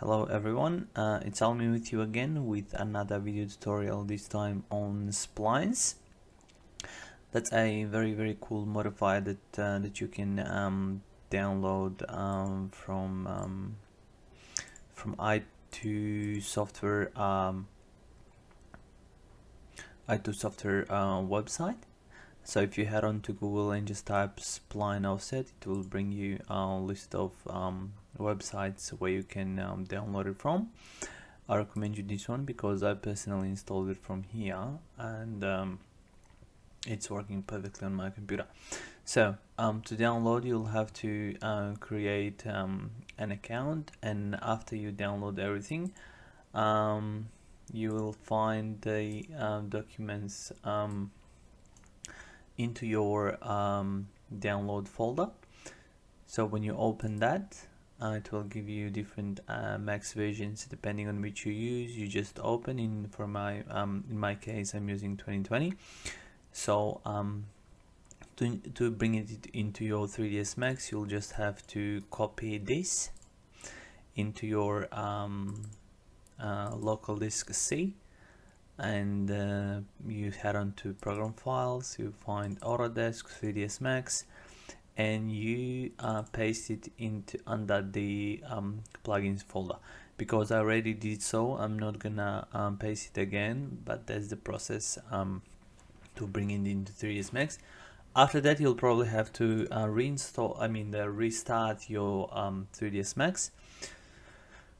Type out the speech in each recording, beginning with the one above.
Hello everyone, it's Almi with you again with another video tutorial, this time on splines. That's a very cool modifier that you can download from i2 software website. So if you head on to Google and just type Spline offset, it will bring you a list of websites where you can download it from. I recommend you this one because I personally installed it from here and it's working perfectly on my computer. So to download, you'll have to create an account, and after you download everything, you will find the documents into your download folder. So when you open that, it will give you different max versions depending on which you use. You just open in my case I'm using 2020. So to bring it into your 3ds Max, you'll just have to copy this into your local disk C, and you head on to program files, you find Autodesk 3ds Max, and you paste it into under the plugins folder. Because I already did so, I'm not gonna paste it again, but that's the process to bring it into 3ds Max. After that, you'll probably have to restart your 3ds Max.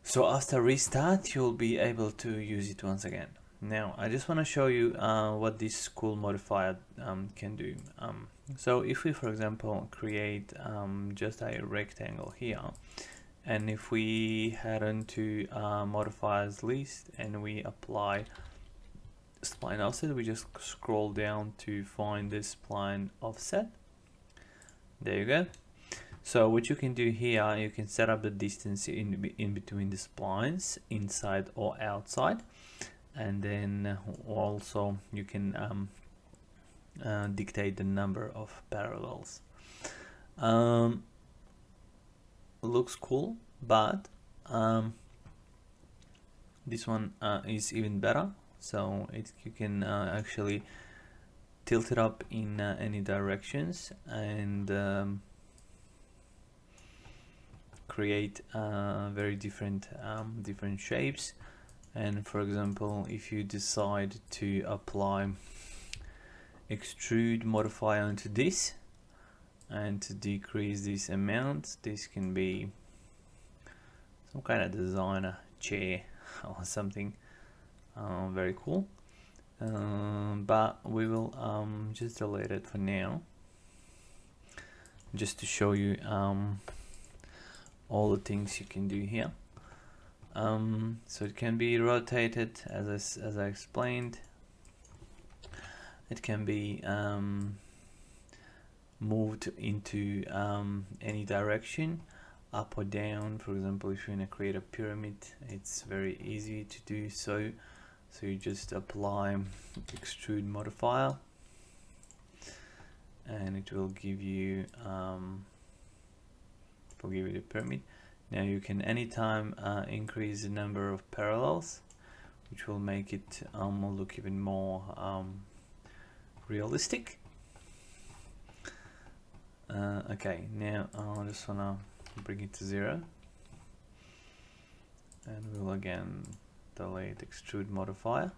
So after restart, you'll be able to use it once again. Now I just want to show you what this cool modifier can do. So if we, for example, create just a rectangle here, and if we head into modifiers list and we apply spline offset, we just scroll down to find this spline offset. There you go. So what you can do here, you can set up the distance in between the splines, inside or outside, and then also you can dictate the number of parallels. Looks cool, but this one is even better. So you can actually tilt it up in any directions and create very different shapes. And for example, if you decide to apply extrude modifier onto this and to decrease this amount, this can be some kind of designer chair or something very cool, but we will just delete it for now, just to show you all the things you can do here. So it can be rotated as I explained. It can be moved into any direction, up or down. For example, if you want to create a pyramid, it's very easy to do so. So you just apply extrude modifier and it will give you the pyramid. Now you can anytime increase the number of parallels, which will make it look even more realistic. Okay, now I just wanna bring it to 0, and we'll again delete extrude modifier.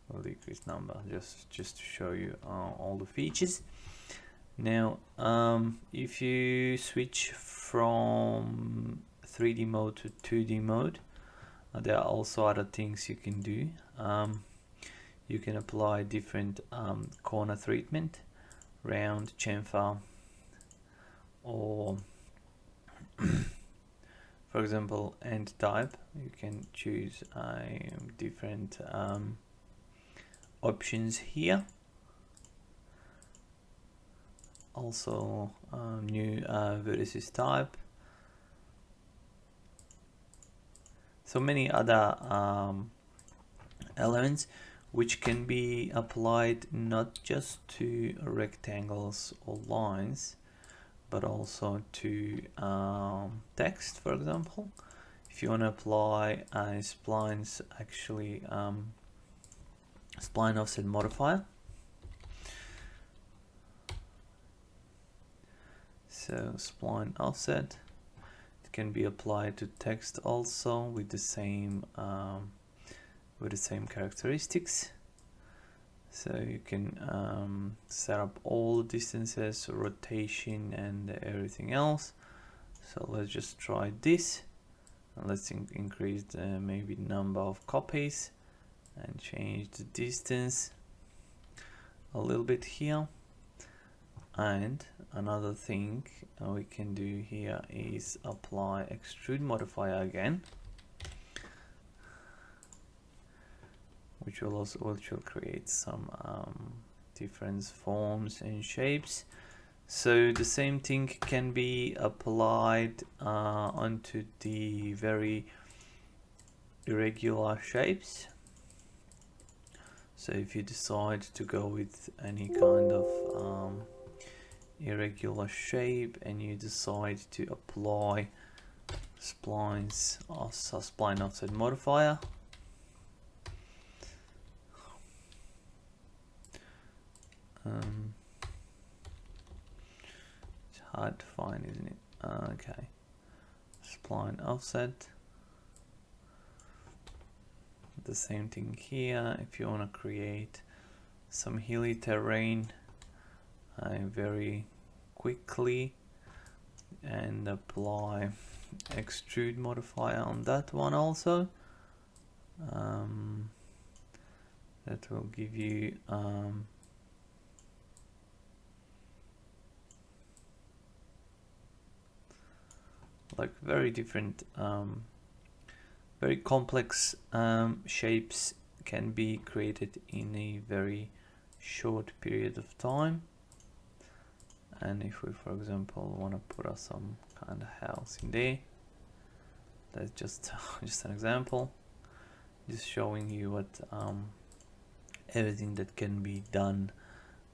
We'll decrease number just to show you all the features. Now if you switch from 3D mode to 2D mode, there are also other things you can do. You can apply different corner treatment, round, chamfer, or for example end type. You can choose different options here. Also new vertices type. So many other elements which can be applied not just to rectangles or lines, but also to text. For example, if you want to apply a splines, actually spline offset modifier. So spline offset, it can be applied to text also with the same characteristics. So you can set up all the distances, rotation, and everything else. So let's just try this, and let's increase the maybe number of copies and change the distance a little bit here. And another thing we can do here is apply extrude modifier again, which will create some different forms and shapes. So the same thing can be applied onto the very irregular shapes. So if you decide to go with any kind of irregular shape and you decide to apply splines or spline offset modifier, it's hard to find, isn't it? Okay, spline offset. The same thing here. If you want to create some hilly terrain very quickly and apply extrude modifier on that one also, that will give you like very different very complex shapes can be created in a very short period of time. And if we, for example, want to put some kind of house in there, that's just an example, just showing you what everything that can be done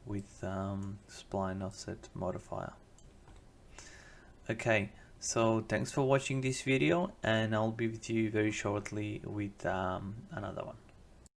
with spline offset modifier. Okay, so thanks for watching this video, and I'll be with you very shortly with another one.